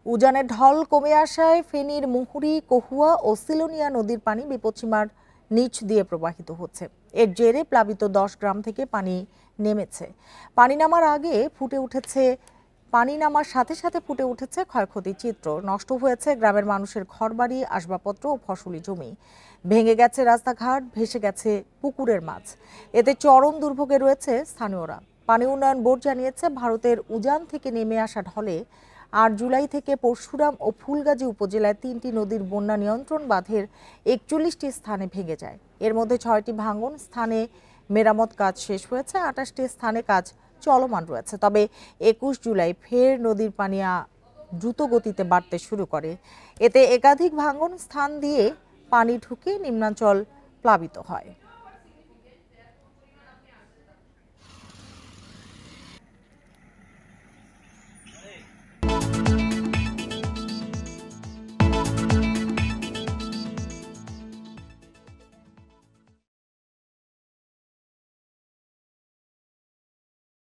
উজানের ঢল কমে আসায় ফেনীর মুহুরী, কহুয়া ও সিলোনিয়া নদীর পানি বিপদসীমার নিচ দিয়ে প্রবাহিত হচ্ছে। এর জেরে প্লাবিত 10 গ্রাম থেকে পানি নেমেছে। পানি নামার সাথে সাথে ফুটে উঠেছে ক্ষয়ক্ষতির চিত্র। নষ্ট হয়েছে গ্রামের মানুষের ঘরবাড়ি, আসবাবপত্র ও ফসলি জমি। ভেঙে গেছে রাস্তাঘাট, ভেসে গেছে পুকুরের মাছ। এতে চরম দুর্ভোগে রয়েছে স্থানীয়রা। পানি উন্নয়ন বোর্ড জানিয়েছে, ভারতের উজান থেকে নেমে আসা ঢলে 8 জুলাই থেকে পরশুরাম ও ফুলগাজী উপজেলায় 3টি নদীর বন্যা নিয়ন্ত্রণ বাঁধের 41টি স্থানে ভেঙে যায়। এর মধ্যে 6টি ভাঙন স্থানে মেরামত কাজ শেষ হয়েছে, 28টি স্থানে কাজ চলমান রয়েছে। তবে 21 জুলাই ফের নদীর পানি দ্রুত গতিতে বাড়তে শুরু করে। এতে একাধিক ভাঙন স্থান দিয়ে পানি ঢুকে নিম্নাঞ্চল প্লাবিত হয়।